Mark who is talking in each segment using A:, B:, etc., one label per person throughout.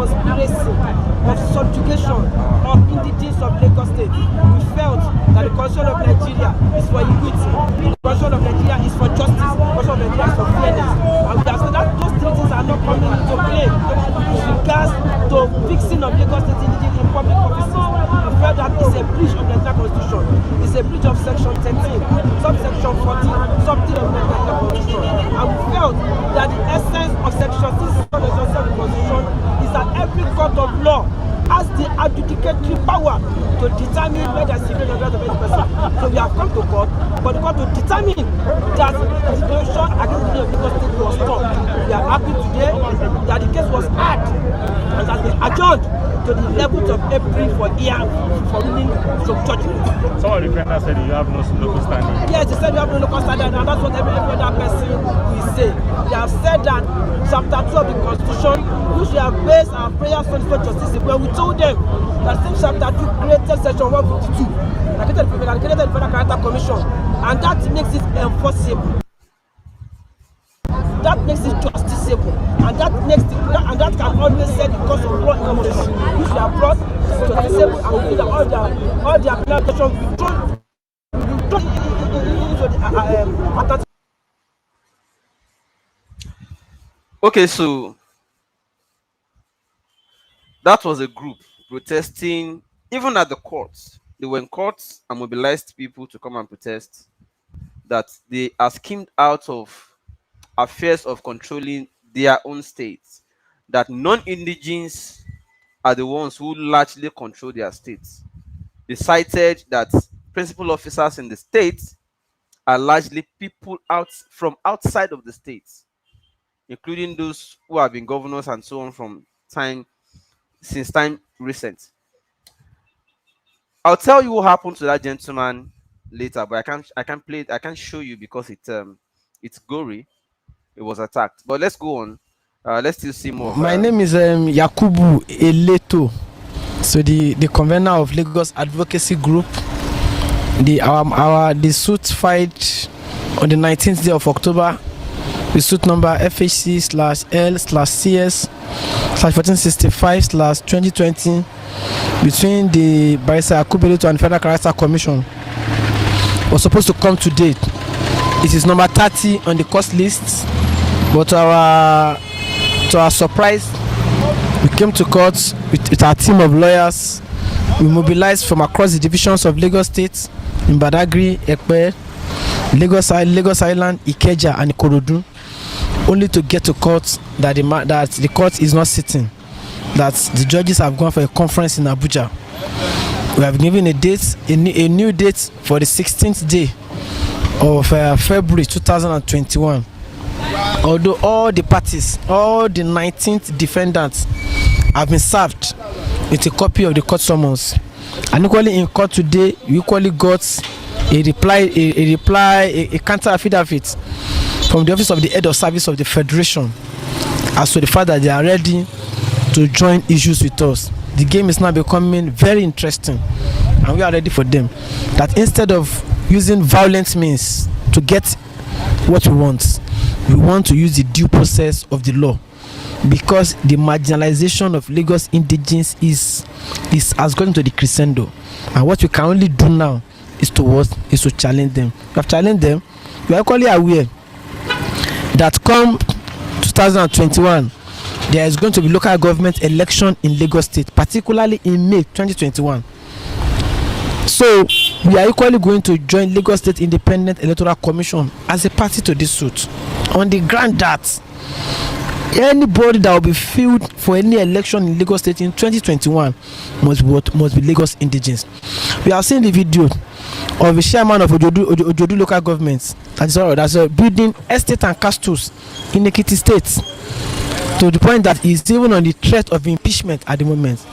A: conspiracy of subjugation of indigenous of Lagos State. We felt that the constitution of Nigeria is for equity, the constitution of Nigeria is for justice, the constitution of Nigeria is for fairness. And we have said that those three things are not coming into play with regards to fixing of Lagos State indigenous in public offices. We felt that it's a breach of the Nigerian constitution. It's a breach of section 13, subsection 14, something of the Nigerian constitution. And we felt that the essence of section 6 of the constitution is that every court of law has the adjudicatory power to determine whether the civil or the person. So we have come to court for the court to determine that the situation against the Lagos State was stopped. We are happy today that the case was heard and has been adjourned to the 11th of April for ruling from judgment.
B: Some of the defendants said you have no local standing.
A: Yes, they said you have no local standing, and that's what every other person will say. They have said that chapter 2 of the Constitution, which we have based our prayers for justice, when we told them that same chapter 2 created section 152, that created the Federal Character Commission, and that makes it enforceable. That makes it justiciable, and that can always set the course of law in motion, which they have brought to disable, and we feel that all the applications will be thrown into the
C: Okay, so that was a group protesting even at the courts. They were in courts and mobilized people to come and protest that they are skimmed out of affairs of controlling their own states, that non-indigens are the ones who largely control their states. They cited that principal officers in the states are largely people from outside of the states, including those who have been governors and so on since time recent. I'll tell you what happened to that gentleman later, but I can't show you because it's gory. It was attacked. But let's go on. Let's still see more.
D: My name is Yakubu Eleto. So the convener of Lagos Advocacy Group. The suit filed on the 19th day of October. The suit number FHC/L/CS/1465/2020 between the barrister Yakubu Eleto and Federal Character Commission was supposed to come to date. It is number 30 on the court list, but to our surprise, we came to court with our team of lawyers. We mobilized from across the divisions of Lagos State, in Badagry, Ekpe, Lagos Island, Ikeja, and Ikorodu, only to get to court that the court is not sitting, that the judges have gone for a conference in Abuja. We have given a date, a new date for the 16th day of February 2021. Although all the parties, all the 19th defendants have been served with a copy of the court summons, and equally in court today, we equally got a counter affidavit from the office of the head of service of the federation as to the fact that they are ready to join issues with us. The game is now becoming very interesting, and we are ready for them. That instead of using violent means to get what we want to use the due process of the law, because the marginalization of Lagos indigenes has gone to the crescendo, and what we can only do now is to challenge them. We have challenged them. We are equally aware that come 2021 there is going to be local government election in Lagos State, particularly in May 2021. So we are equally going to join Lagos State Independent Electoral Commission as a party to this suit, on the ground that anybody that will be filled for any election in Lagos State in 2021 must be Lagos indigenes. We have seen the video of the chairman of Ojodu local government that's building estate and castles in Ekiti State, to the point that he's even on the threat of impeachment at the moment.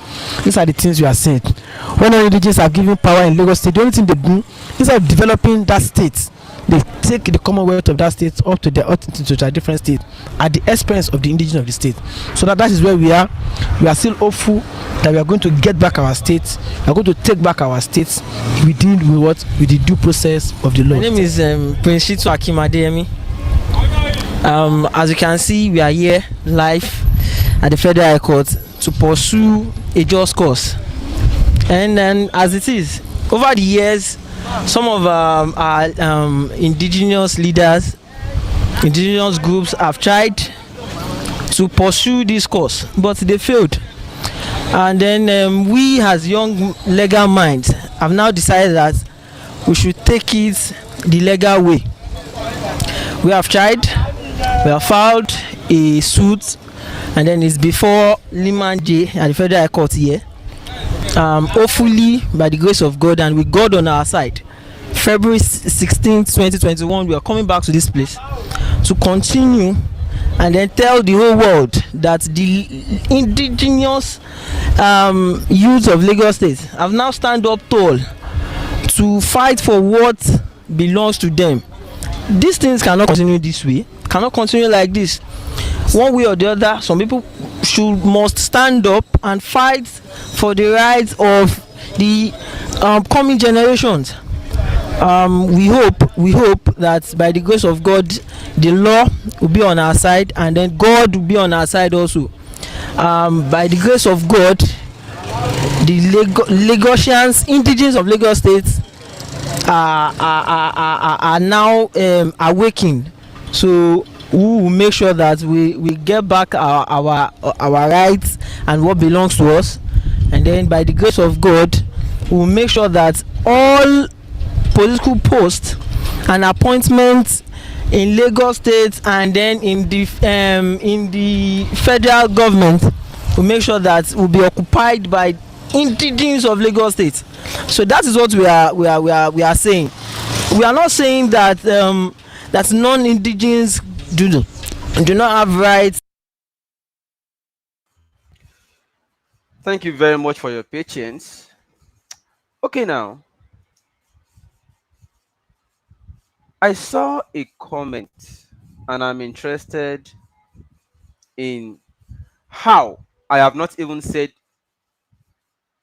D: These are the things we are saying. When the indigenes have given power in Lagos State, the only thing they do, instead of developing that state, they take the commonwealth of that state up to a different state at the expense of the indigenous of the state. So that is where we are. We are still hopeful that we are going to get back our state. We are going to take back our states within with the due process of the law.
E: My name is Prince Shitu Akimadeyemi. As you can see, we are here live at the Federal High Court to pursue a just cause. And then, as it is, over the years, some of our indigenous leaders, indigenous groups have tried to pursue this cause, but they failed. And then we, as young legal minds, have now decided that we should take it the legal way. We have tried, we have filed a suit, and then it's before Liman J at the Federal High Court here. Hopefully, by the grace of God and with God on our side, February 16th, 2021, we are coming back to this place to continue and then tell the whole world that the indigenous youths of Lagos State have now stand up tall to fight for what belongs to them. These things cannot continue this way, cannot continue like this. One way or the other, some people must stand up and fight for the rights of the coming generations. We hope that by the grace of God, the law will be on our side, and then God will be on our side also. By the grace of God, the Lagosians, indigenous of Lagos State, are now awakened. So we will make sure that we get back our rights and what belongs to us, and then by the grace of God, we will make sure that all political posts and appointments in Lagos State and then in the federal government, will make sure that will be occupied by indigenous of Lagos State. So that is what we are saying. We are not saying that that non-indigenous do not have rights.
C: Thank you very much for your patience. Okay, now I saw a comment and I'm interested in how I have not even said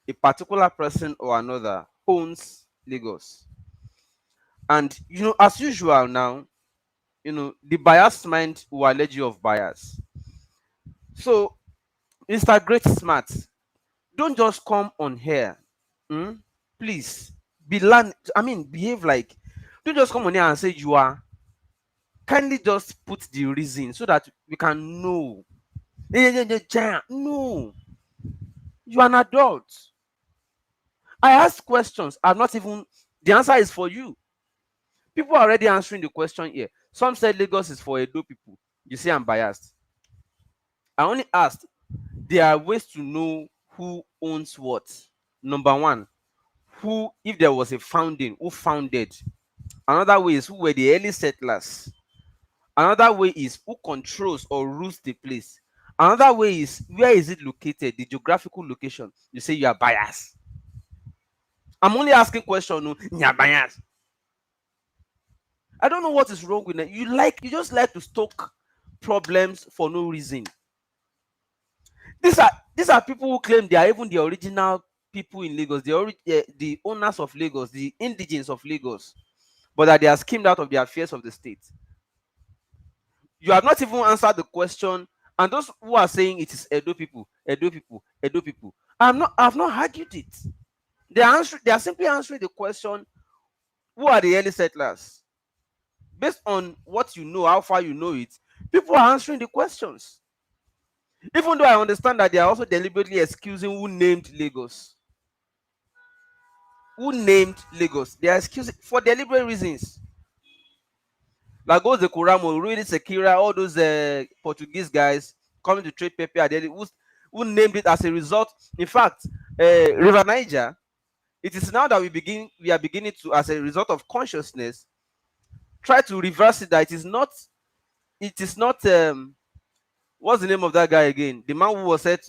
C: a particular person or another owns Lagos. And as usual now, the biased mind will allege you of bias. So, Mr. Great Smart, don't just come on here. Please behave like, don't just come on here and say you are. Kindly just put the reason so that we can know. No, you are an adult. I ask questions. I'm not even, the answer is for you. People are already answering the question here. Some said Lagos is for Edo people. You see, I'm biased. I only asked, there are ways to know who owns what. Number one, if there was a founding, who founded. Another way is who were the early settlers. Another way is who controls or rules the place. Another way is where is it located, the geographical location. You say you are biased. I'm only asking question. No, you are biased. I don't know what is wrong with it. You just like to stoke problems for no reason. These are people who claim they are even the original people in Lagos, the owners of Lagos, the indigenes of Lagos, but that they are schemed out of the affairs of the state. You have not even answered the question, and those who are saying it is Edo people, Edo people, Edo people, I have not argued it. They are simply answering the question: who are the early settlers? Based on what you know, how far you know it, people are answering the questions. Even though I understand that they are also deliberately excusing who named Lagos. Who named Lagos? They are excusing for deliberate reasons. Like those the Kuramo, Ruidi Sekira, all those Portuguese guys coming to trade pepper, who named it as a result. In fact, River Niger, it is now that we are beginning to, as a result of consciousness, try to reverse it. That it is not what's the name of that guy again? The man who was said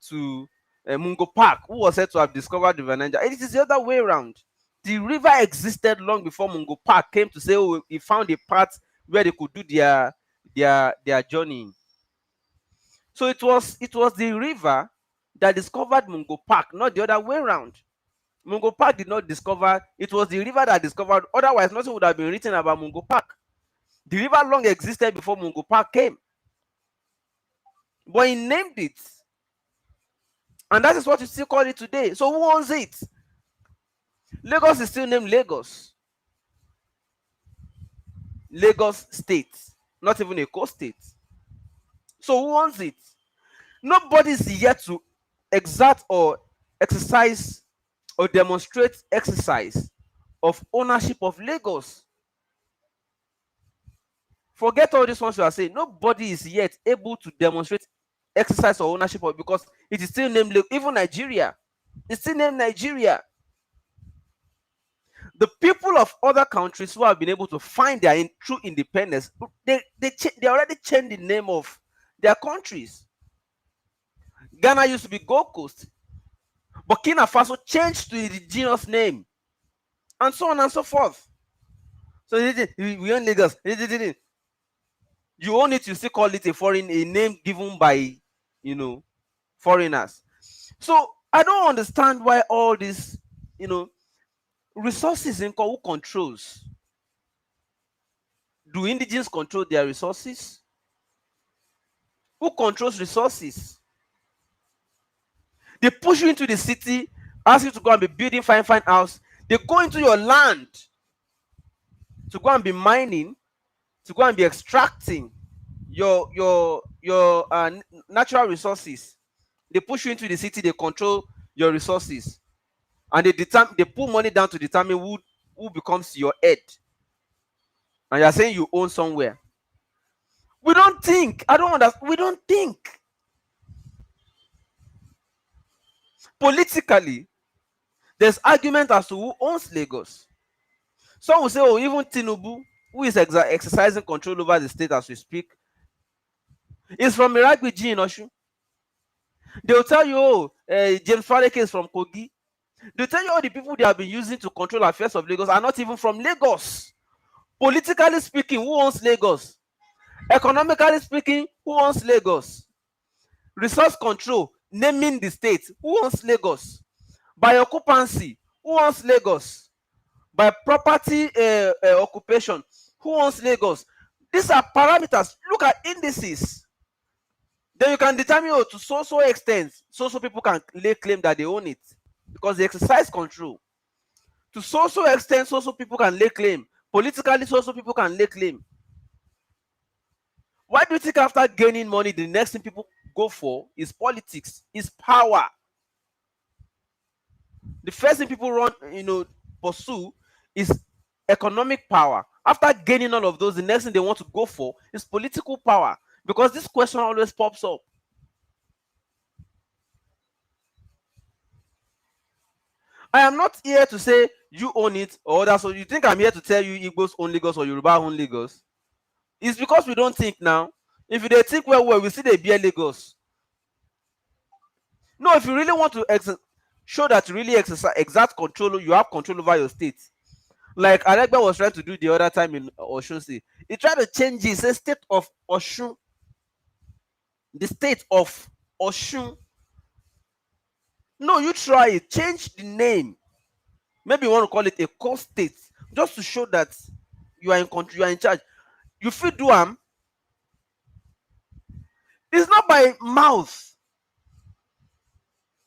C: to Mungo Park, who was said to have discovered the River Niger. It is the other way around. The river existed long before Mungo Park came to say, oh, he found a path where they could do their journey. So it was the river that discovered Mungo Park, not the other way around. Mungo Park did not discover, it was the river that discovered, otherwise nothing would have been written about Mungo Park. The river long existed before Mungo Park came. But he named it And that is what you still call it today. So who owns it? Lagos is still named Lagos. Lagos State, not even a coast state. So who owns it? Nobody is yet to exert or exercise or demonstrate exercise of ownership of Lagos. Forget all this ones you are saying. Nobody is yet able to demonstrate exercise or ownership of, because it is still named even Nigeria. It's still named Nigeria. The people of other countries who have been able to find their true independence, they already changed the name of their countries. Ghana used to be Gold Coast. Burkina Faso changed to the Indigenous name, and so on and so forth. So we own Lagos. You own it, you still call it a name given by, foreigners. So I don't understand why all this, resources in who controls. Do indigenous control their resources? Who controls resources? They push you into the city, ask you to go and be building fine house. They go into your land to go and be mining, to go and be extracting your natural resources. They push you into the city, they control your resources, and they put money down to determine who becomes your head. And you're saying you own somewhere. We don't think. I don't understand. We don't think. Politically, there's argument as to who owns Lagos. Some will say, oh, even Tinubu, who is exercising control over the state as we speak, is from Iragbiji in Osun. They will tell you, oh, James Fareke is from Kogi. They'll tell you all the people they have been using to control affairs of Lagos are not even from Lagos. Politically speaking, who owns Lagos? Economically speaking, who owns Lagos? Resource control, naming the state, who owns Lagos? By occupancy, who owns Lagos? By property occupation, who owns Lagos? These are parameters. Look at indices. Then you can determine, to so extent, so people can lay claim that they own it, because they exercise control. To so extent, so people can lay claim. Politically, so people can lay claim. Why do you think after gaining money, the next thing people go for is politics, is power? The first thing people pursue is economic power. After gaining all of those, the next thing they want to go for is political power, because this question always pops up. I am not here to say you own it or others. So you think I'm here to tell you Igbos own Lagos or Yoruba own Lagos? It's because we don't think now. If they think well, we see they bear Lagos. No, if you really want to show that you really exercise exact control, you have control over your state. Like Aregba was trying to do the other time in Osun State. He tried to change it. Say state of Osun. The state of Osun. No, you try it. Change the name. Maybe you want to call it a coast state, just to show that you are in control, you are in charge. You feel do am. It's not by mouth.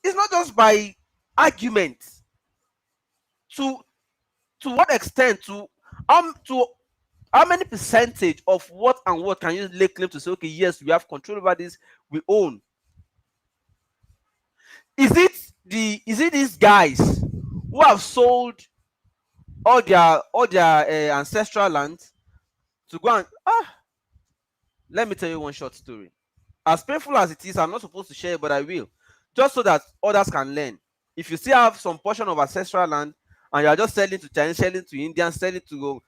C: It's not just by argument. To what extent? To how many percentage of what and what can you lay claim to say, okay, yes, we have control over this, we own? Is it these guys who have sold all their ancestral land to go and let me tell you one short story. As painful as it is, I'm not supposed to share it, but I will, just so that others can learn. If you still have some portion of ancestral land and you are just selling to Chinese, selling to Indians, selling to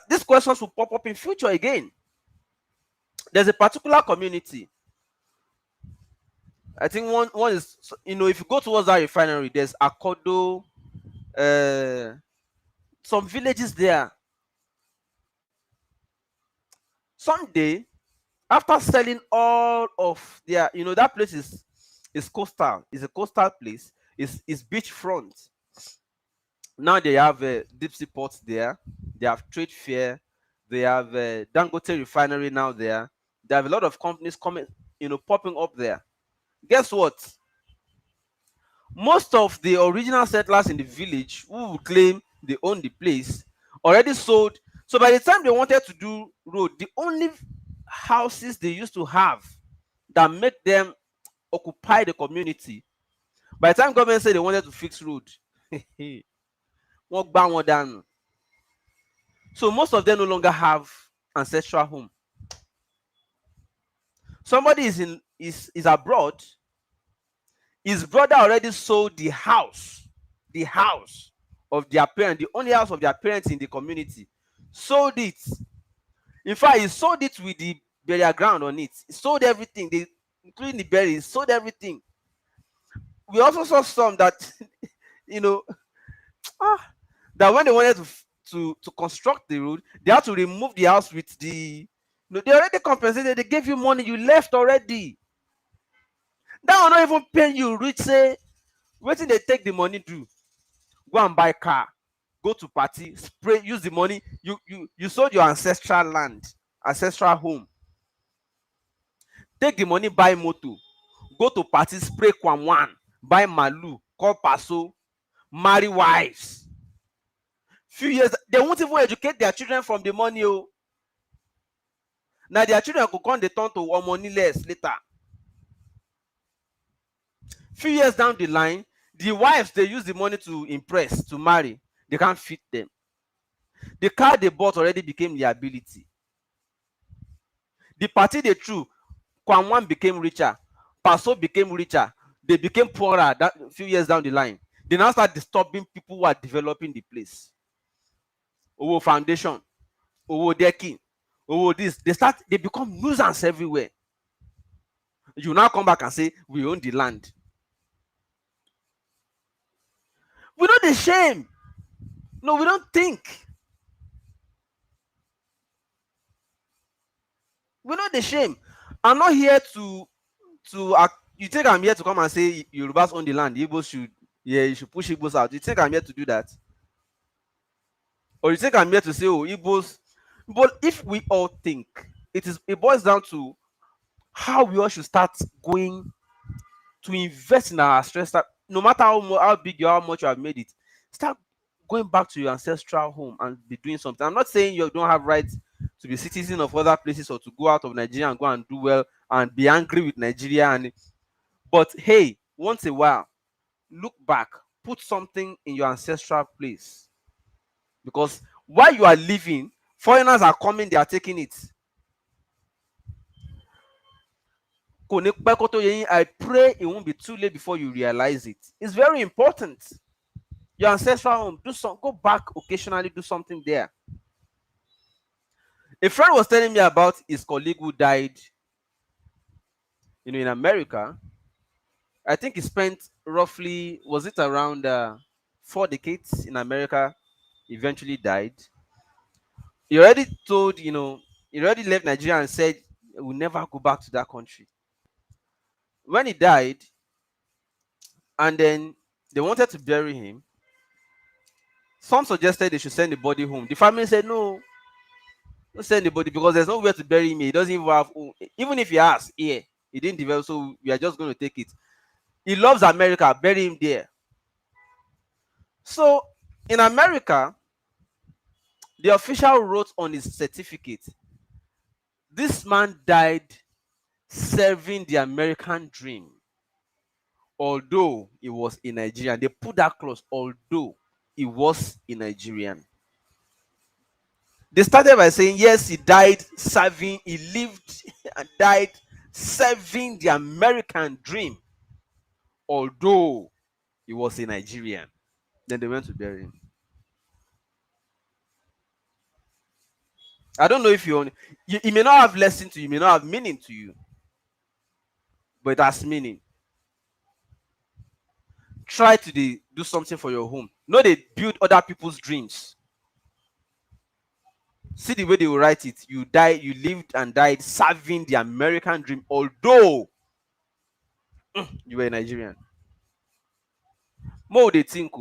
C: these questions will pop up in future again. There's a particular community. I think one is, if you go towards that refinery, there's Akodo, some villages there. Someday, after selling all of their, that place is coastal. It's a coastal place. It's beachfront. Now they have deep sea ports there. They have trade fair. They have Dangote refinery now there. They have a lot of companies coming, popping up there. Guess what? Most of the original settlers in the village who would claim they own the place already sold. So by the time they wanted to do road, the only houses they used to have that make them occupy the community, by the time government said they wanted to fix road, wọ́n gbá wọn dànù. So most of them no longer have ancestral home. Somebody is abroad. His brother already sold the house of their parents, the only house of their parents in the community. Sold it. In fact, he sold it with the burial ground on it. He sold everything, including the burial. He sold everything. We also saw some that, you know, that when they wanted to construct the road, they had to remove the house with the. They already compensated. They gave you money. You left already. That will not even pay you. Reach say, wait till they take the money do. Go and buy car. Go to party. Spray. Use the money. You sold your ancestral land, ancestral home. Take the money, buy motor. Go to party. Spray Kwamwan. Buy malu. Call paso. Marry wives. Few years they won't even educate their children from the money. Oh. Now their children could come they turn to money less later. Few years down the line, the wives they use the money to impress, to marry, they can't fit them. The car they bought already became liability. The party they threw, Kwamwan became richer, Paso became richer, they became poorer that few years down the line. They now start disturbing people who are developing the place. Owo foundation, owo decking, owo this. They become nuisance everywhere. You now come back and say we own the land. We know the shame. No, we don't think. We know the shame. I'm not here to you think I'm here to come and say Yorubas own the land, Igbos should, yeah, you should push Igbos out. You think I'm here to do that? Or you think I'm here to say, oh, Igbos? But if we all think, it boils down to how we all should start going to invest in our stress. No matter how big you are, how much you have made it, start going back to your ancestral home and be doing something. I'm not saying you don't have rights to be citizen of other places or to go out of Nigeria and go and do well and be angry with Nigeria. But hey, once a while, look back, put something in your ancestral place. Because while you are living, foreigners are coming, they are taking it. I pray it won't be too late before you realize it. It's very important. Your ancestral home, go back occasionally, do something there. A friend was telling me about his colleague who died, in America. I think he spent roughly, was it around 4 decades in America, eventually died. He already told, he already left Nigeria and said he will never go back to that country. When he died, and then they wanted to bury him, some suggested they should send the body home. The family said, no, don't send the body because there's nowhere to bury him. He doesn't even have home. Even if he has here, he didn't develop, so we are just going to take it. He loves America, bury him there. So in America, the official wrote on his certificate, this man died serving the American dream, although he was a Nigerian. They put that clause, although he was a Nigerian. They started by saying, yes, he died serving, he lived and died serving the American dream, although he was a Nigerian. Then they went to bury him. I don't know if it may not have lesson to you, may not have meaning to you, but it has meaning. Try to do something for your home. No, they build other people's dreams. See the way they will write it. You lived and died serving the American dream, although you were a Nigerian. More they think.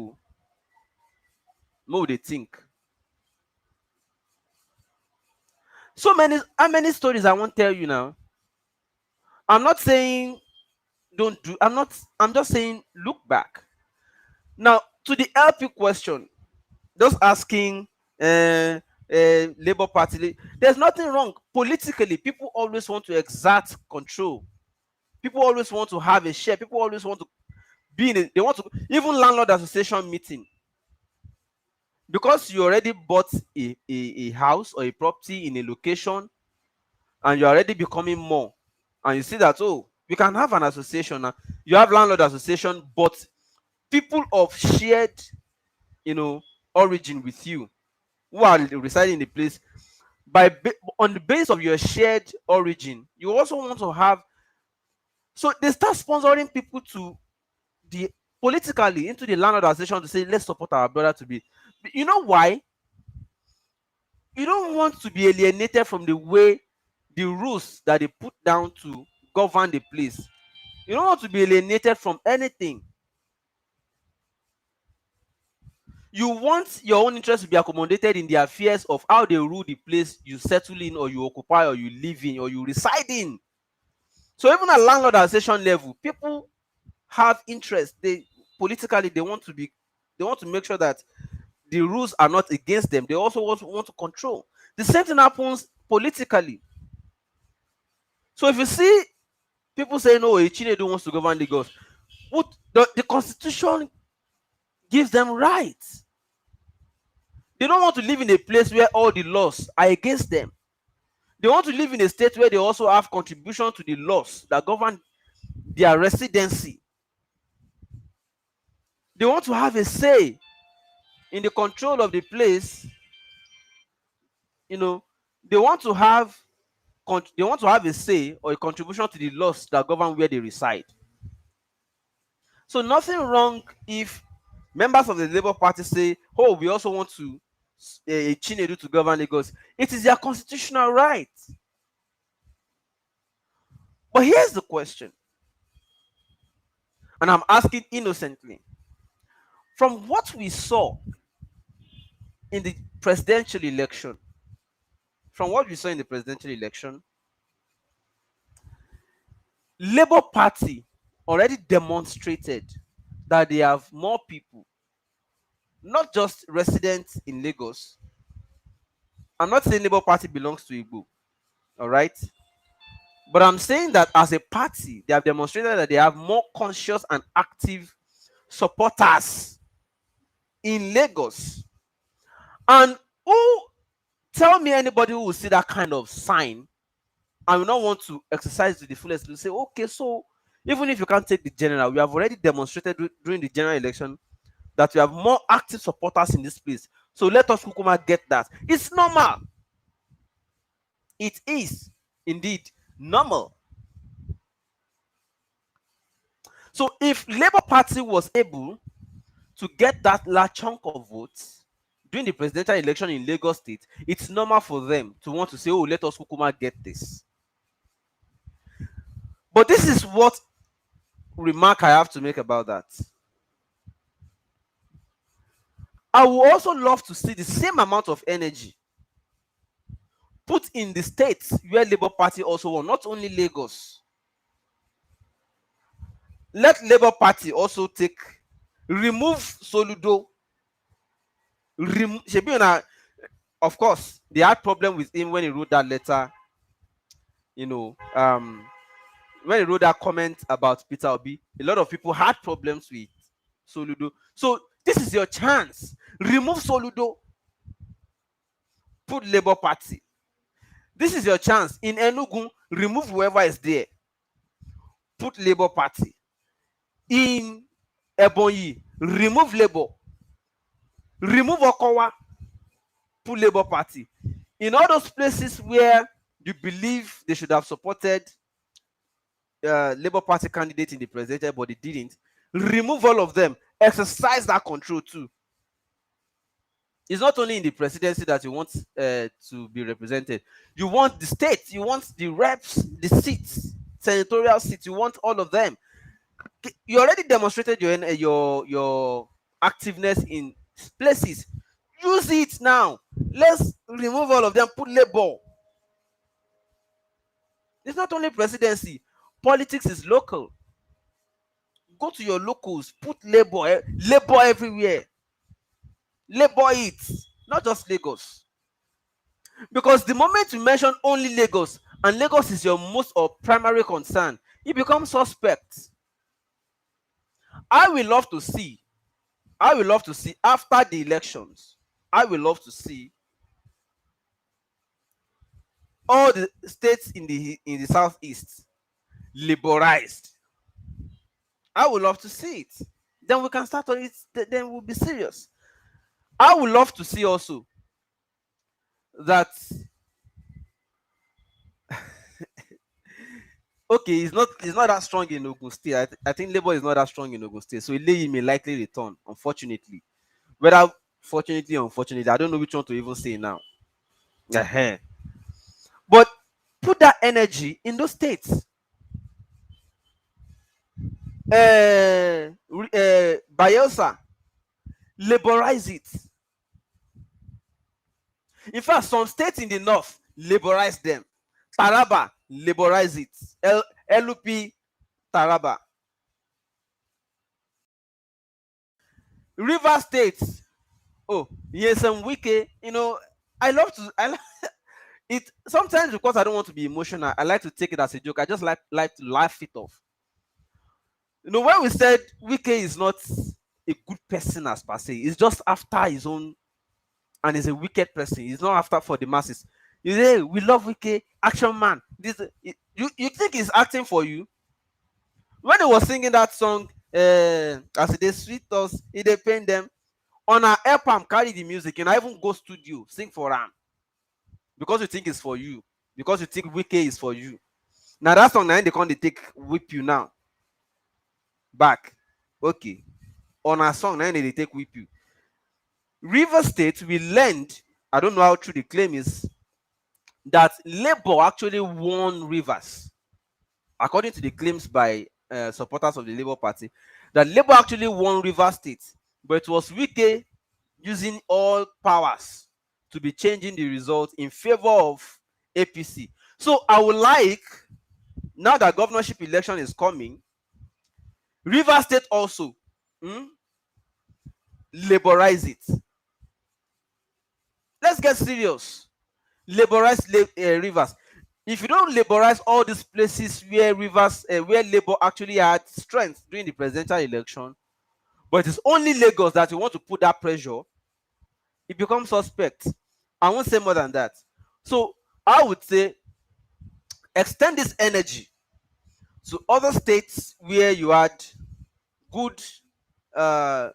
C: More they think. So many, how many stories I won't tell you now? I'm not saying don't do. I'm not. I'm just saying. Look back now to the LP question. Just asking. Labour Party. There's nothing wrong politically. People always want to exert control. People always want to have a share. People always want to be in. They want to even landlord association meeting, because you already bought a house or a property in a location, and you're already becoming more, and you see that, oh, we can have an association now. You have landlord association, but people of shared, you know, origin with you, who are residing in the place, on the base of your shared origin, you also want to have. So they start sponsoring people to the politically into the landlord association to say, let's support our brother to be. You know why? You don't want to be alienated from the way, the rules that they put down to govern the place. You don't want to be alienated from anything. You want your own interest to be accommodated in the affairs of how they rule the place you settle in, or you occupy, or you live in, or you reside in. So even at landlord association level, people have interest. They politically, they want to make sure that the rules are not against them. They also want to control. The same thing happens politically. So if you see people saying, "Oh, Chinedu wants to govern Lagos," what the constitution gives them rights. They don't want to live in a place where all the laws are against them. They want to live in a state where they also have contribution to the laws that govern their residency. They want to have a say in the control of the place. You know, they want to have a say or a contribution to the laws that govern where they reside. So nothing wrong if members of the Labour Party say, "Oh, we also want to Chinedu to govern Lagos." It is their constitutional right. But here's the question, and I'm asking innocently. From what we saw in the presidential election, Labour Party already demonstrated that they have more people, not just residents in Lagos. I'm not saying Labour Party belongs to Igbo, all right? But I'm saying that as a party, they have demonstrated that they have more conscious and active supporters in Lagos. And tell me anybody who will see that kind of sign and will not want to exercise to the fullest to say, okay, so even if you can't take the general, we have already demonstrated during the general election that we have more active supporters in this place. So let us Kukuma get that. It's normal. It is indeed normal. So if Labour Party was able to get that large chunk of votes during the presidential election in Lagos State, it's normal for them to want to say, oh, let us Kukuma get this. But this is what remark I have to make about that. I would also love to see the same amount of energy put in the states where Labour Party also won, not only Lagos. Let Labour Party also remove Soludo. Of course, they had problem with him when he wrote that letter. When he wrote that comment about Peter Obi, a lot of people had problems with Soludo. So this is your chance. Remove Soludo. Put Labour Party. This is your chance. In Enugu, remove whoever is there. Put Labour Party. In Ebonyi, remove Labour. Remove Okowa. Put Labour Party. In all those places where you believe they should have supported Labour Party candidate in the presidential, but they didn't, remove all of them. Exercise that control too. It's not only in the presidency that you want to be represented. You want the state, you want the reps, the seats, senatorial seats. You want all of them. You already demonstrated your activeness in places. Use it now. Let's remove all of them. Put Labour. It's not only presidency. Politics is local. Go to your locals, put labor, labor everywhere. Labor it, not just Lagos. Because the moment you mention only Lagos, and Lagos is your most or primary concern, you become suspect. I will love to see, I will love to see after the elections, I will love to see all the states in the southeast liberalized. I would love to see it. Then we can start on it. Then we'll be serious. I would love to see also that okay, it's not that strong in Ogun State. I think labor is not that strong in Ogun State, so Ileyi may likely return. Unfortunately, whether fortunately or unfortunately, I don't know which one to even say now. Ehen. But put that energy in those states. Bayelsa, laborize it. In fact, some states in the north laborize them. Taraba, laborize it. LUP, Taraba. River State, oh, yes, and Wike, I love to, it sometimes because I don't want to be emotional, I like to take it as a joke. I just like to laugh it off. When we said Wike is not a good person as per se, it's just after his own, and he's a wicked person. He's not after for the masses. You say we love Wike, action man. You think he's acting for you? When he was singing that song, as they sweet us, he dey pain them. On our help am carry the music, and I even go studio sing for am because you think it's for you, because you think Wike is for you. Now that song, now they come, they take whip you now back. Okay, on our song, now they take whip you. River State, we learned, I don't know how true the claim is, that Labour actually won Rivers, according to the claims by supporters of the Labour Party, that Labour actually won River State, but it was Wike using all powers to be changing the result in favor of APC. So I would like, now that governorship election is coming, River State also laborize it. Let's get serious. Laborize Rivers. If you don't laborize all these places where where Labour actually had strength during the presidential election, but it's only Lagos that you want to put that pressure, it becomes suspect. I won't say more than that. So I would say extend this energy to other states where you had good, where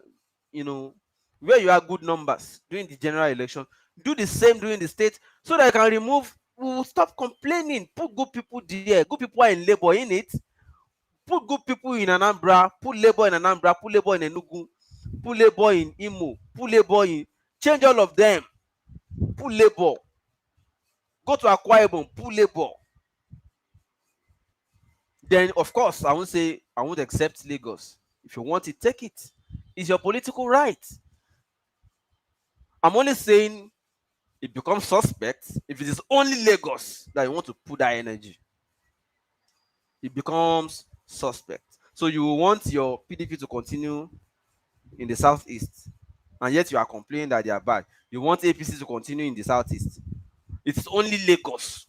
C: you had good numbers during the general election. Do the same during the state so that you can remove. We will stop complaining. Put good people there. Good people are in Labour in it. Put good people in Anambra. Put Labour in Anambra. Put Labour in Enugu. Put Labour in Imo. Put Labour in. Change all of them. Put Labour. Go to Akwa Ibom. Put Labour. Then, of course, I won't accept Lagos. If you want it, take it. It's your political right. I'm only saying it becomes suspect if it is only Lagos that you want to put that energy. It becomes suspect. So you want your PDP to continue in the southeast, and yet you are complaining that they are bad. You want APC to continue in the southeast. It's only Lagos.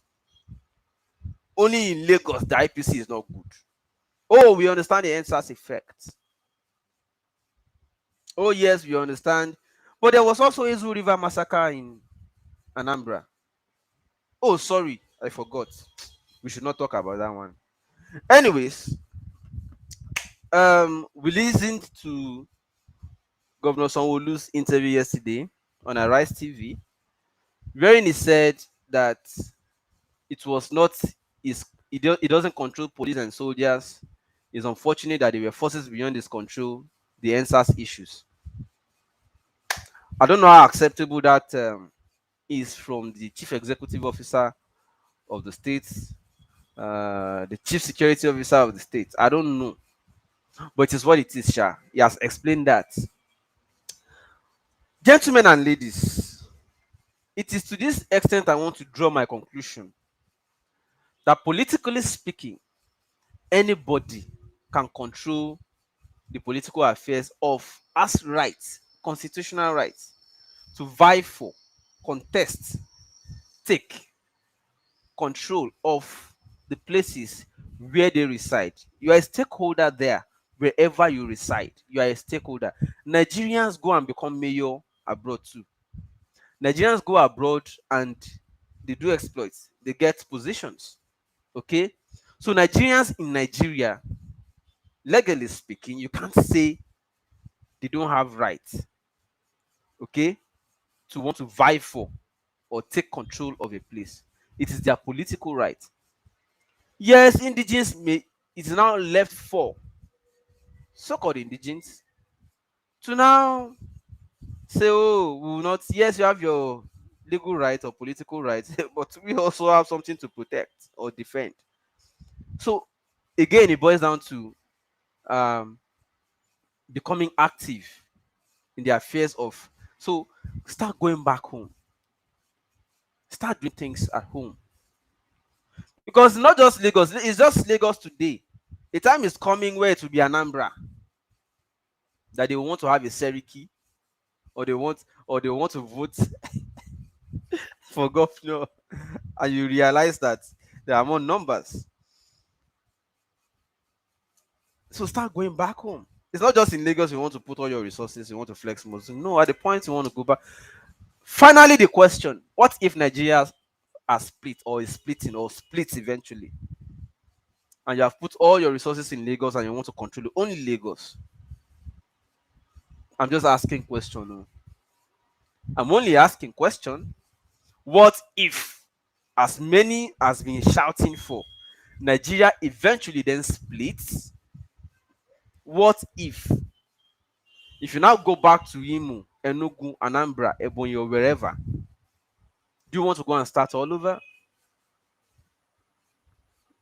C: Only in Lagos the IPC is not good. Oh, we understand the NSAS effect. Oh, yes, we understand. But there was also Ezu River massacre in Anambra. Oh, sorry, I forgot. We should not talk about that one. Anyways, we listened to Governor Sanwo-Olu's interview yesterday on Arise TV, wherein he said that it was not it doesn't control police and soldiers. It's unfortunate that there were forces beyond his control, the NSAS issues. I don't know how acceptable that is from the chief executive officer of the state, the chief security officer of the state. I don't know, but it's what it is, Sha. He has explained that. Gentlemen and ladies, it is to this extent I want to draw my conclusion that politically speaking, anybody can control the political affairs of as rights, constitutional rights, to vie for, contest, take control of the places where they reside. You are a stakeholder there wherever you reside. You are a stakeholder. Nigerians go and become mayor abroad too. Nigerians go abroad and they do exploits. They get positions. Okay? So Nigerians in Nigeria, legally speaking, you can't say they don't have rights, okay, to want to vie for or take control of a place. It is their political right. Yes, indigenous may it's now left for so-called indigenous to now say, oh, we will not. Yes, you have your legal right or political rights, but we also have something to protect or defend. So again, it boils down to um, becoming active in the affairs of. So start going back home. Start doing things at home. Because not just Lagos, it's just Lagos today. The time is coming where it will be Anambra that they want to have a Seriki, or they want to vote for governor, and you realize that there are more numbers. So start going back home. It's not just in Lagos you want to put all your resources, you want to flex muscle. No, at the point you want to go back. Finally, the question: what if Nigeria are split or is splitting or splits eventually? And you have put all your resources in Lagos and you want to control only Lagos. I'm just asking question. Oh. I'm only asking question. What if, as many has been shouting for, Nigeria eventually then splits? What if you now go back to Imo, Enugu, Anambra, Ebonyi, or wherever? Do you want to go and start all over?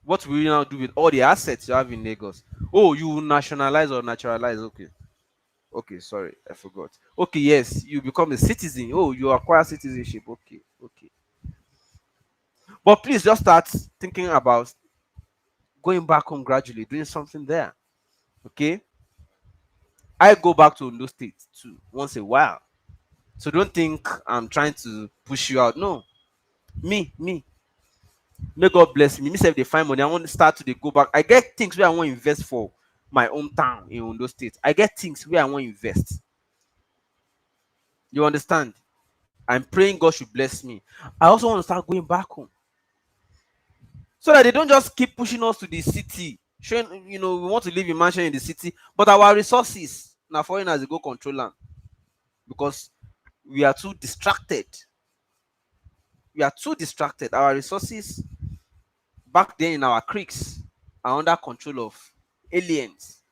C: What will you now do with all the assets you have in Lagos? Oh, you nationalize or naturalize? Okay. Okay, sorry, I forgot. Okay, yes, you become a citizen. Oh, you acquire citizenship. Okay, okay. But please just start thinking about going back home gradually, doing something there. Okay? I go back to Ondo State too once a while. So don't think I'm trying to push you out. No. Me. May God bless me. Me say if they find money, I want to start to go back. I get things where I want to invest for my hometown in Ondo State. I get things where I want to invest. You understand? I'm praying God should bless me. I also want to start going back home. So that they don't just keep pushing us to the city. Showing, we want to live in mansion in the city, but our resources, now foreigners, they go control them. Because we are too distracted. Our resources back then in our creeks are under control of aliens,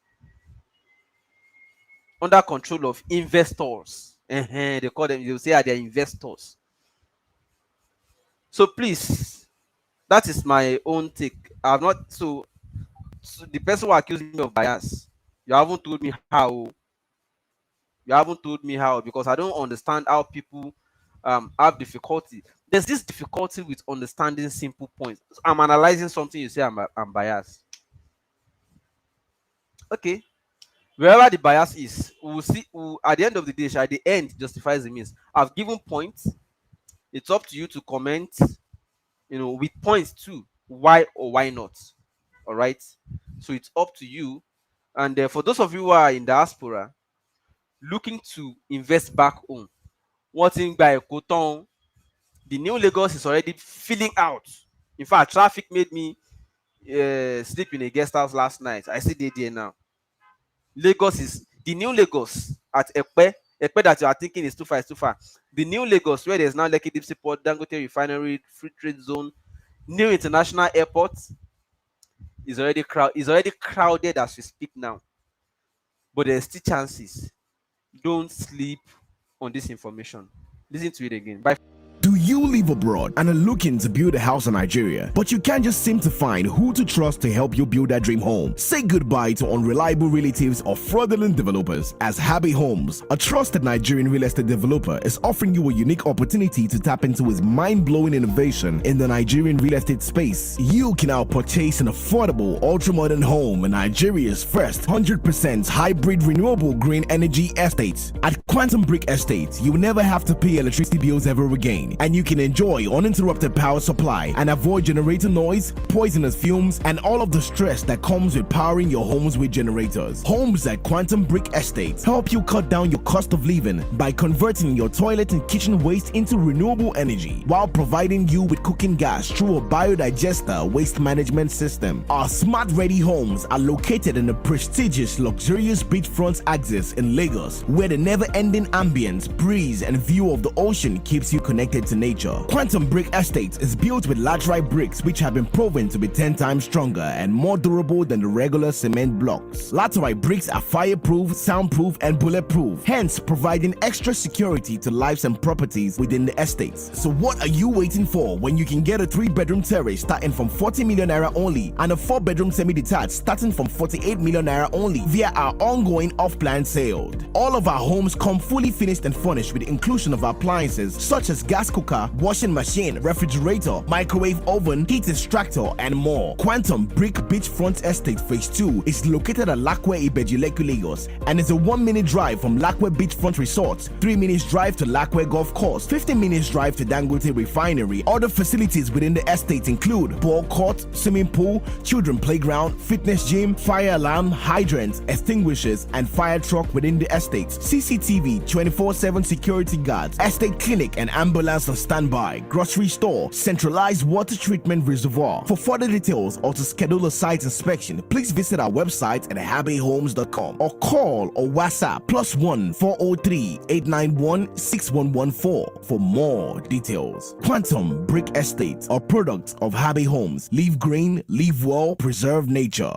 C: under control of investors. They call them, they will say they're investors. So please, that is my own take. I've not so the person who accused me of bias, you haven't told me how. You haven't told me how, because I don't understand how people have difficulty. There's this difficulty with understanding simple points. So I'm analyzing something, you say I'm biased. Okay. Wherever the bias is, we'll see. At the end of the day, at the end justifies the means. I've given points. It's up to you to comment, with points too. Why or why not? All right. So it's up to you. And for those of you who are in diaspora, looking to invest back home, one thing by Koton, the new Lagos is already filling out. In fact, traffic made me sleep in a guest house last night. I see they there now. Lagos is the new Lagos at Ekpe. Ekpe that you are thinking is too far, is too far. The new Lagos, where there's now Lekki Deep Sea Port, Dangote Refinery, Free Trade Zone, new international airport, is already crowded as we speak now. But there's still chances. Don't sleep on this information. Listen to it again. Bye.
F: Do you You live abroad and are looking to build a house in Nigeria, but you can't just seem to find who to trust to help you build that dream home. Say goodbye to unreliable relatives or fraudulent developers, as Happy Homes, a trusted Nigerian real estate developer, is offering you a unique opportunity to tap into his mind-blowing innovation in the Nigerian real estate space. You can now purchase an affordable, ultra-modern home in Nigeria's first 100% hybrid renewable green energy estate. At Quantum Brick Estate, you will never have to pay electricity bills ever again, and you can enjoy uninterrupted power supply and avoid generator noise, poisonous fumes, and all of the stress that comes with powering your homes with generators. Homes at Quantum Brick Estate help you cut down your cost of living by converting your toilet and kitchen waste into renewable energy while providing you with cooking gas through a biodigester waste management system. Our smart ready homes are located in a prestigious luxurious beachfront axis in Lagos, where the never-ending ambience, breeze, and view of the ocean keeps you connected to nature. Quantum Brick Estate is built with laterite bricks which have been proven to be 10 times stronger and more durable than the regular cement blocks. Laterite bricks are fireproof, soundproof, and bulletproof, hence providing extra security to lives and properties within the estates. So what are you waiting for when you can get a 3-bedroom terrace starting from 40 million naira only and a 4-bedroom semi-detached starting from 48 million naira only via our ongoing off-plan sale? All of our homes come fully finished and furnished with the inclusion of appliances such as gas cooker, washing machine, refrigerator, microwave oven, heat extractor, and more. Quantum Brick Beachfront Estate Phase 2 is located at Lakwe Ibeji-Lekki, Lagos, and is a 1-minute drive from Lakwe Beachfront Resort, 3 minutes drive to Lakwe Golf Course, 15 minutes drive to Dangote Refinery. Other facilities within the estate include ball court, swimming pool, children playground, fitness gym, fire alarm, hydrants, extinguishers, and fire truck within the estate, CCTV, 24/7 security guards, estate clinic and ambulance on standby, grocery store, centralized water treatment reservoir. For further details or to schedule a site inspection, please visit our website at happyhomes.com or call or WhatsApp +1 403 891 6114 for more details. Quantum Brick Estate, a product of Happy Homes. Live green, live well, preserve nature.